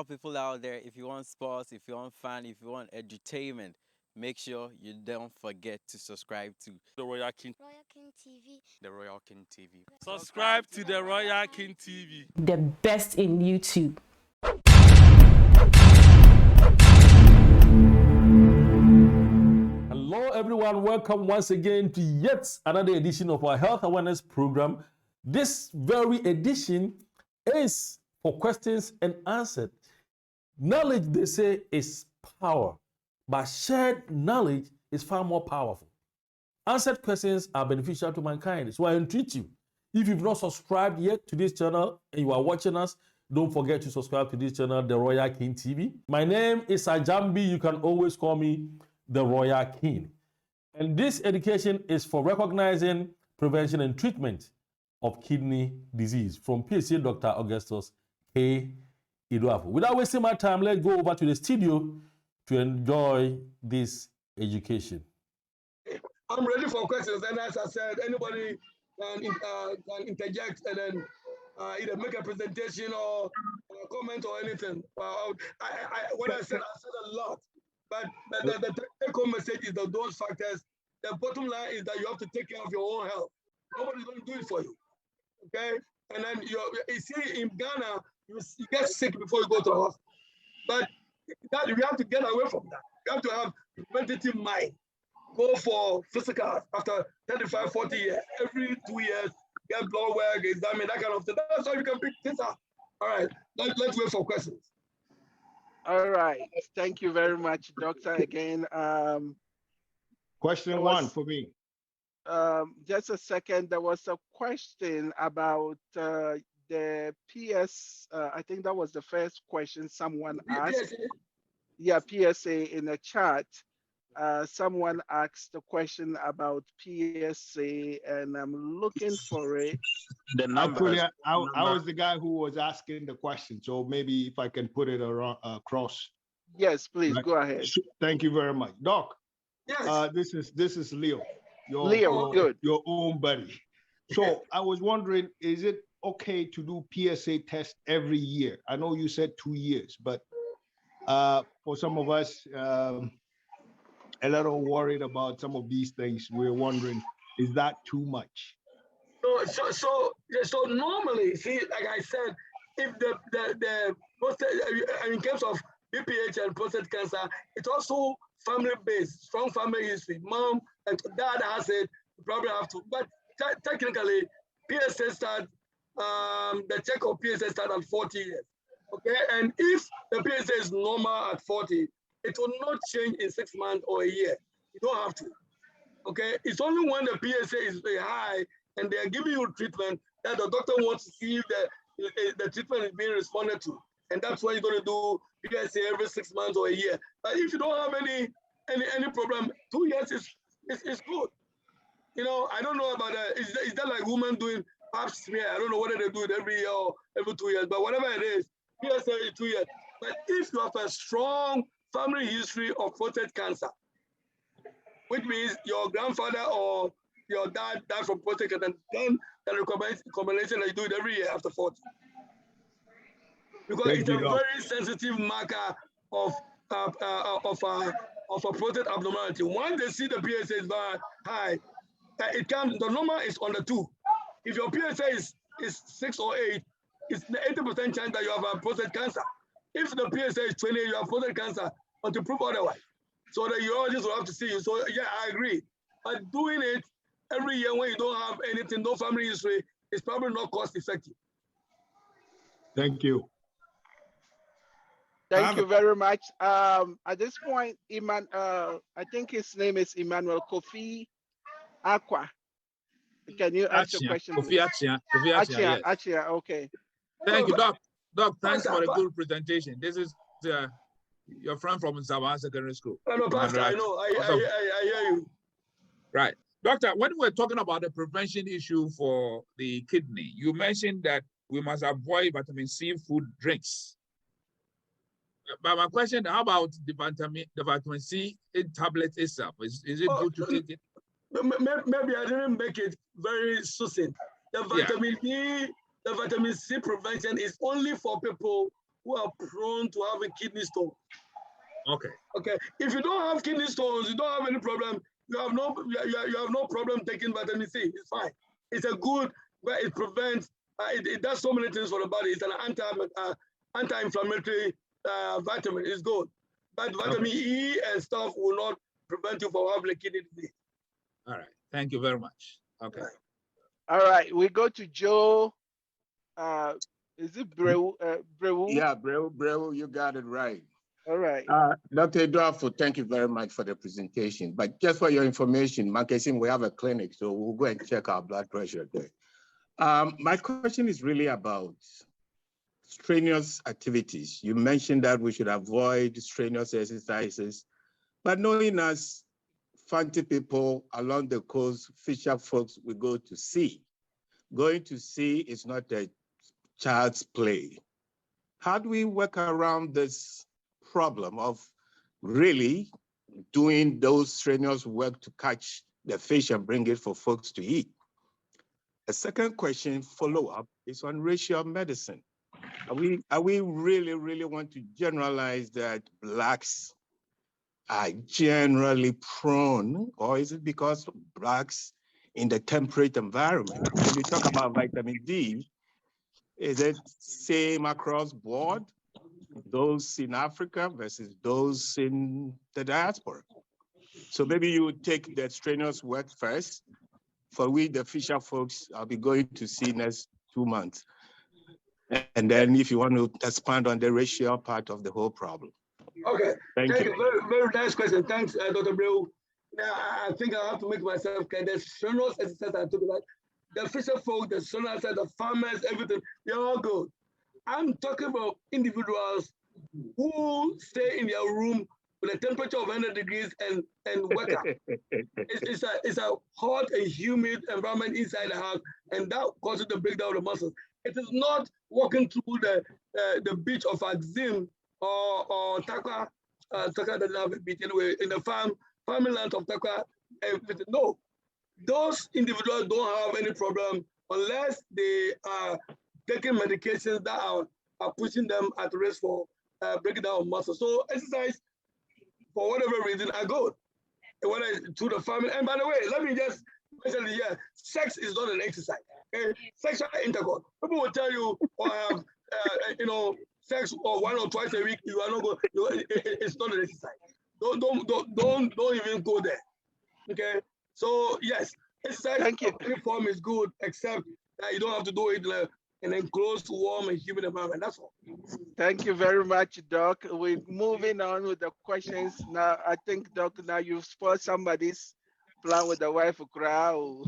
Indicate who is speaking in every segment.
Speaker 1: of people out there, if you want sports, if you want fun, if you want edutainment, make sure you don't forget to subscribe to
Speaker 2: The Royal King.
Speaker 3: Royal King TV.
Speaker 1: the Royal King TV.
Speaker 2: Subscribe to the Royal King TV.
Speaker 4: The best in YouTube.
Speaker 5: Hello, everyone. Welcome once again to yet another edition of our health awareness program. This very edition is for questions and answers. Knowledge, they say, is power, but shared knowledge is far more powerful. Answered questions are beneficial to mankind, so I entreat you. If you've not subscribed yet to this channel and you are watching us, don't forget to subscribe to this channel, The Royal King TV. My name is Ajambi. You can always call me The Royal King. And this education is for recognizing, prevention, and treatment of kidney disease from Piesie Dr. Augustus K. Eduafo. Without wasting my time, let's go over to the studio to enjoy this education.
Speaker 6: I'm ready for questions, and as I said, anybody can interject and then either make a presentation or comment or anything. What I said a lot, but the take-home message is that those factors. The bottom line is that you have to take care of your own health. Nobody's going to do it for you, okay? And then you see in Ghana, you get sick before you go to the hospital, but that we have to get away from that. You have to have preventative mind. Go for physical after 35, 40 years. Every 2 years, get blood work, examine, that kind of thing. That's how you can pick this up. All right, let's wait for questions.
Speaker 7: All right. Thank you very much, Doctor, again.
Speaker 8: Question one for me.
Speaker 7: Just a second. There was a question about the PS. I think that was the first question someone asked.
Speaker 6: PSA?
Speaker 7: Yeah, PSA in the chat. Someone asked a question about PSA, and I'm looking for it.
Speaker 8: The numbers. Actually, I was the guy who was asking the question, so maybe if I can put it across.
Speaker 7: Yes, please,
Speaker 8: right.
Speaker 7: Go ahead.
Speaker 8: Thank you very much, Doc.
Speaker 6: Yes.
Speaker 8: This is Leo.
Speaker 7: Good.
Speaker 8: Your own buddy. So I was wondering, is it okay to do PSA test every year? I know you said 2 years, but for some of us, a little worried about some of these things. We're wondering, is that too much?
Speaker 6: So normally, see, like I said, if the prostate, in terms of BPH and prostate cancer, it's also family-based, strong family history. Mom and dad has it, you probably have to. But technically, PSA start, the check of PSA start at 40 years. Okay, and if the PSA is normal at 40, it will not change in 6 months or a year. You don't have to. Okay, it's only when the PSA is very high and they are giving you treatment that the doctor wants to see if the treatment is being responded to, and that's why you're going to do PSA every 6 months or a year. But if you don't have any problem, 2 years is good. You know, I don't know about that. Is that like women doing pap smear? I don't know whether they do it every year or every 2 years, but whatever it is, PSA is 2 years. But if you have a strong family history of prostate cancer, which means your grandfather or your dad died from prostate cancer, then the recommendation that you do it every year after 40. Because it's a very sensitive marker of a prostate abnormality. Once they see the PSA is very high, the normal is on the 2. If your PSA is 6 or 8, it's the 80% chance that you have a prostate cancer. If the PSA is 20, you have prostate cancer, but to prove otherwise. So the urologist will have to see you. So yeah, I agree. But doing it every year when you don't have anything, no family history, is probably not cost effective.
Speaker 8: Thank you.
Speaker 7: Thank you very much. At this point, I think his name is Emmanuel Kofi Aqua. Can you ask your question?
Speaker 9: Kofi Achia,
Speaker 7: Achia, okay.
Speaker 9: Thank you, Doc. Doc, thanks for a good presentation. This is your friend from Savannah Secondary School.
Speaker 6: No, Pastor, I know. I hear you.
Speaker 9: Right. Doctor, when we're talking about the prevention issue for the kidney, you mentioned that we must avoid vitamin C food drinks. But my question, how about the vitamin C in tablet itself? Is it good to take it?
Speaker 6: Maybe I didn't make it very succinct. The vitamin C prevention is only for people who are prone to having kidney stone.
Speaker 9: Okay.
Speaker 6: Okay, if you don't have kidney stones, you don't have any problem. You have no problem taking vitamin C. It's fine. It's a good, but it prevents. It does so many things for the body. It's an anti-inflammatory vitamin. It's good, but vitamin E and stuff will not prevent you from having a kidney disease.
Speaker 9: All right. Thank you very much. Okay.
Speaker 7: All right, we go to Joe. Is it Breu? Breu?
Speaker 3: Yeah, Breu, you got it right.
Speaker 7: All right.
Speaker 3: Dr. Eduafo, thank you very much for the presentation. But just for your information, Mankesim, we have a clinic, so we'll go and check our blood pressure there. My question is really about strenuous activities. You mentioned that we should avoid strenuous exercises, but knowing us Fanti people along the coast, fisher folks, we go to sea. Going to sea is not a child's play. How do we work around this problem of really doing those strenuous work to catch the fish and bring it for folks to eat? A second question, follow-up, is on racial medicine. Are we really want to generalize that Blacks are generally prone, or is it because Blacks in the temperate environment? When you talk about vitamin D, is it same across board? Those in Africa versus those in the diaspora? So maybe you would take the strenuous work first. For we, the fisher folks, I'll be going to see next 2 months. And then if you want to expand on the racial part of the whole problem.
Speaker 6: Okay,
Speaker 3: Thank you.
Speaker 6: Very, very nice question. Thanks, Dr. Breu. Now, I think I have to make myself clear. The strenuous exercise I talk about, the fisher folk, the strenuous, the farmers, everything, they're all good. I'm talking about individuals who stay in their room with a temperature of 100 degrees and work out. It's a hot and humid environment inside the house, and that causes the breakdown of the muscles. It is not walking through the beach of Axim or Takwa. Takwa doesn't have a beach anyway. In the farming land of Takwa, no, those individuals don't have any problem unless they are taking medications that are pushing them at risk for breaking down muscles. So exercise, for whatever reason, are good. Whether to the family. And by the way, let me just mention here, sex is not an exercise. Okay? Sexual intercourse. People will tell you, or have, sex or 1 or twice a week. You are not going. It's not an exercise. Don't even go there. Okay. So yes, exercise of any form is good, except that you don't have to do it in an enclosed, warm, and humid environment. That's all.
Speaker 7: Thank you very much, Doc. We're moving on with the questions now. I think, Doc, now you've spoiled somebody's plan with the wife of crowd.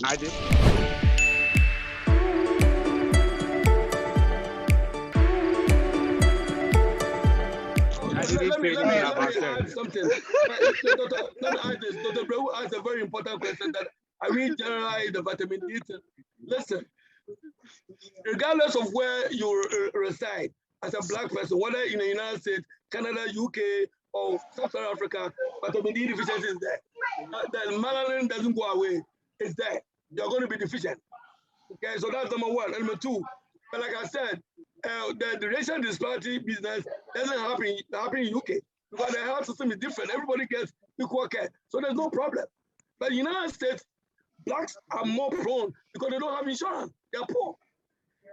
Speaker 3: I did.
Speaker 6: Let me add something. Let me add this. Dr. Breu asked a very important question that I really generalize the vitamin D. Listen, regardless of where you reside as a Black person, whether in the United States, Canada, UK, or Southern Africa, vitamin D deficiency is there. The melanin doesn't go away. It's there. You're going to be deficient. Okay, so that's number one. And number two, but like I said, the racial disparity business doesn't happen in UK because the health system is different. Everybody gets equal care, so there's no problem. But in the United States, Blacks are more prone because they don't have insurance. They're poor,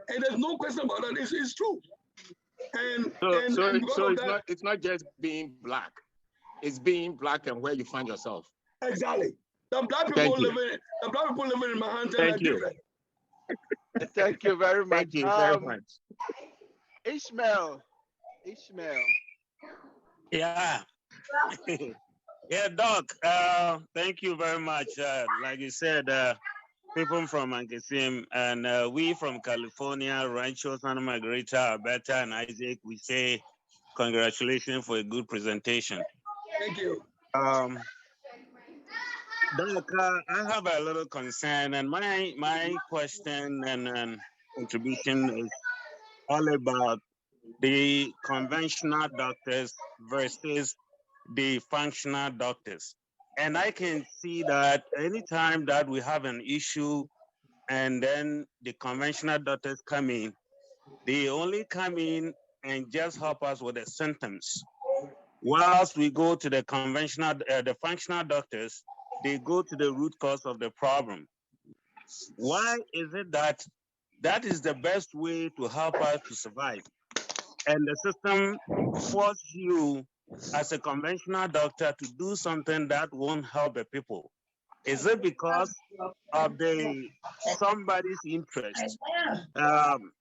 Speaker 6: and there's no question about that. It's true. And
Speaker 3: it's not just being Black; it's being Black and where you find yourself.
Speaker 6: Exactly. The Black people living in Manhattan are different.
Speaker 7: Thank you very much.
Speaker 3: Thank you very much.
Speaker 7: Ishmael.
Speaker 10: Yeah. Yeah, Doc, thank you very much. Like you said, people from Ankesim and we from California, Rancho, Santa Margarita, Alberta, and Isaac, we say congratulations for a good presentation.
Speaker 6: Thank you.
Speaker 10: Doc, I have a little concern, and my question and contribution is all about the conventional doctors versus the functional doctors. And I can see that anytime that we have an issue and then the conventional doctors come in, They only come in and just help us with the symptoms. Whilst we go to the conventional, the functional doctors, they go to the root cause of the problem. Why is it that that is the best way to help us to survive? And the system forces you as a conventional doctor to do something that won't help the people. Is it because of somebody's interest?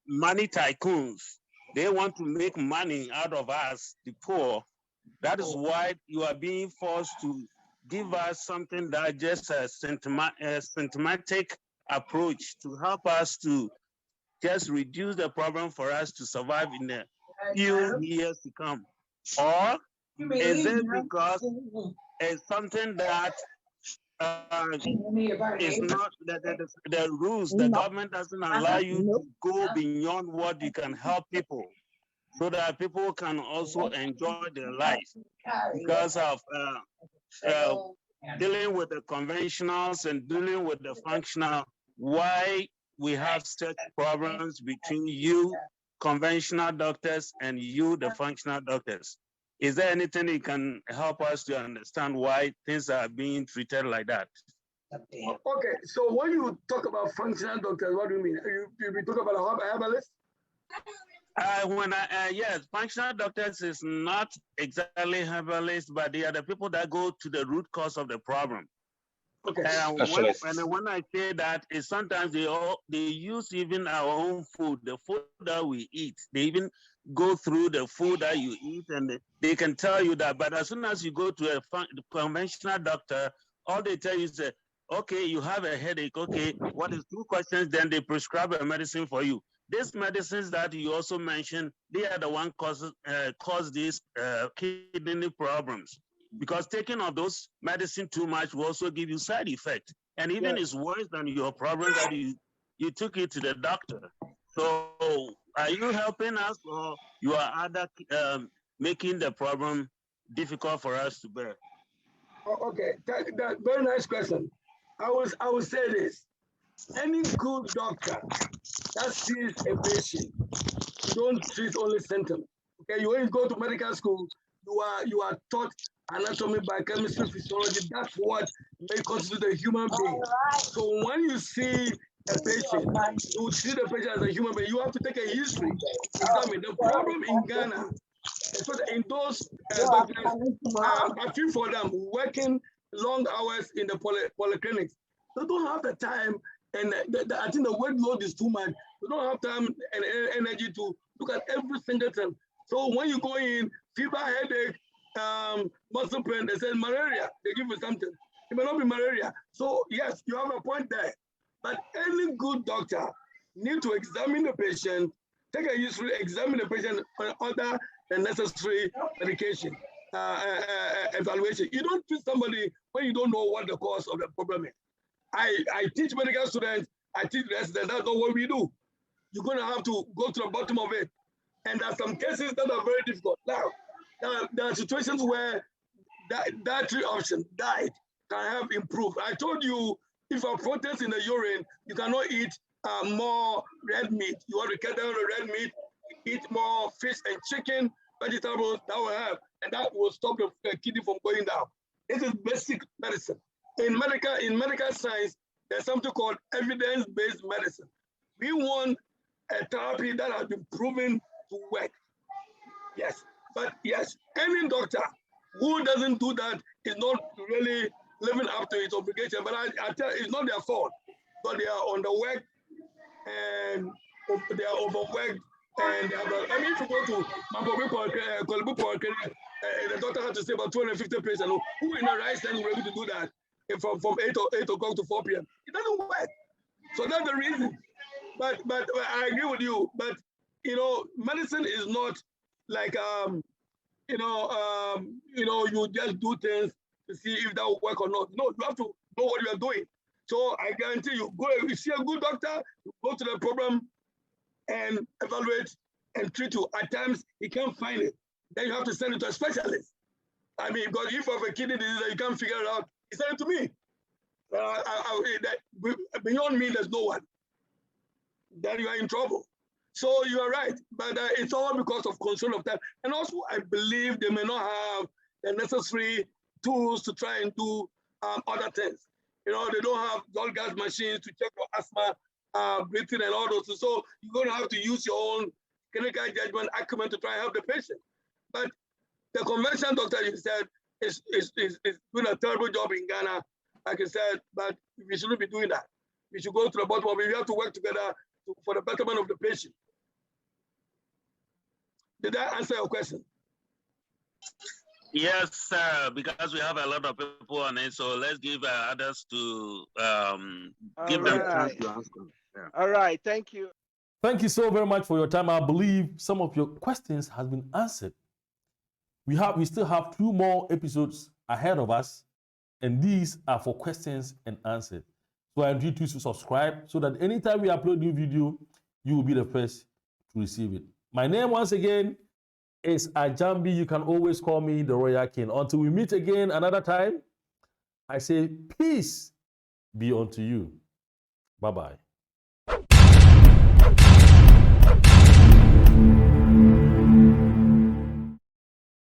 Speaker 10: Money tycoons, they want to make money out of us, the poor. That is why you are being forced to give us something that just a symptomatic approach to help us to just reduce the problem for us to survive in the few years to come. Or is it because it's something that is not the rules, the government doesn't allow you to go beyond what you can help people so that people can also enjoy their life because of dealing with the conventionals and dealing with the functional, why we have such problems between you, conventional doctors, and you, the functional doctors. Is there anything you can help us to understand why things are being treated like that?
Speaker 6: Okay, so when you talk about functional doctors, what do you mean? You talk about herbalists?
Speaker 10: Yes, functional doctors is not exactly herbalists, but they are the people that go to the root cause of the problem.
Speaker 6: Okay.
Speaker 10: When I say that, is sometimes they use even our own food, the food that we eat. They even go through the food that you eat, and they can tell you that. But as soon as you go to a conventional doctor, all they tell you is, okay, you have a headache. Okay, what is 2 questions? Then they prescribe a medicine for you. These medicines that you also mentioned, they are the one cause these kidney problems. Because taking of those medicine too much will also give you side effects. And even it's worse than your problem that you took it to the doctor. So are you helping us, or you are other making the problem difficult for us to bear?
Speaker 6: Okay, that very nice question. I will say this. Any good doctor that sees a patient, you don't treat only symptoms. Okay, when you go to medical school, you are taught anatomy, biochemistry, physiology. That's what may constitute a human being. So when you see a patient, you treat the patient as a human being. You have to take a history examine. The problem in Ghana, especially in those doctors, I feel for them working long hours in the polyclinics. They don't have the time, and I think the workload is too much. They don't have time and energy to look at every single thing. So when you go in, fever, headache, muscle pain, they say malaria, they give you something. It may not be malaria. So yes, you have a point there. But any good doctor need to examine the patient, take a history, examine the patient on other than necessary medication, evaluation. You don't treat somebody when you don't know what the cause of the problem is. I teach medical students, I teach residents, that's not what we do. You're going to have to go to the bottom of it. And there are some cases that are very difficult. Now, there are situations where dietary option, diet, can have improved. I told you, if you have proteins in the urine, you cannot eat more red meat. You want to cut down the red meat, eat more fish and chicken, vegetables, that will help. And that will stop the kidney from going down. This is basic medicine. In medical science, there's something called evidence-based medicine. We want a therapy that has been proven to work. Yes, but yes, any doctor who doesn't do that is not really living up to its obligation. But I tell you, it's not their fault, but they are underworked and they are overworked. And I mean, if you go to the doctor has to say about 250 patients who in the right sense will be able to do that from 8 o'clock to 4 p.m. It doesn't work. So that's the reason. But I agree with you. But medicine is not like you just do things to see if that will work or not. No, you have to know what you are doing. So I guarantee you, if you see a good doctor, you go to the problem and evaluate and treat you. At times, he can't find it. Then you have to send it to a specialist. I mean, because if you have a kidney disease that you can't figure it out, he send it to me. Beyond me, there's no one. Then you are in trouble. So you are right, but it's all because of control of time. And also, I believe they may not have the necessary tools to try and do other things. You know, they don't have all gas machines to check your asthma, breathing, and all those. So you're going to have to use your own clinical judgment acumen to try and help the patient. But the conventional doctor, you said, is doing a terrible job in Ghana, like I said, but we shouldn't be doing that. We should go to the bottom of it. We have to work together for the betterment of the patient. Did that answer your question?
Speaker 10: Yes, sir, because we have a lot of people on it, so let's give others to give them a chance to answer. Yeah.
Speaker 7: All right, thank you.
Speaker 5: Thank you so very much for your time. I believe some of your questions has been answered. We still have 2 more episodes ahead of us, and these are for questions and answers. So I invite you to subscribe so that anytime we upload new video, you will be the first to receive it. My name once again is Ajambi. You can always call me the Royal King. Until we meet again another time, I say peace be unto you. Bye-bye.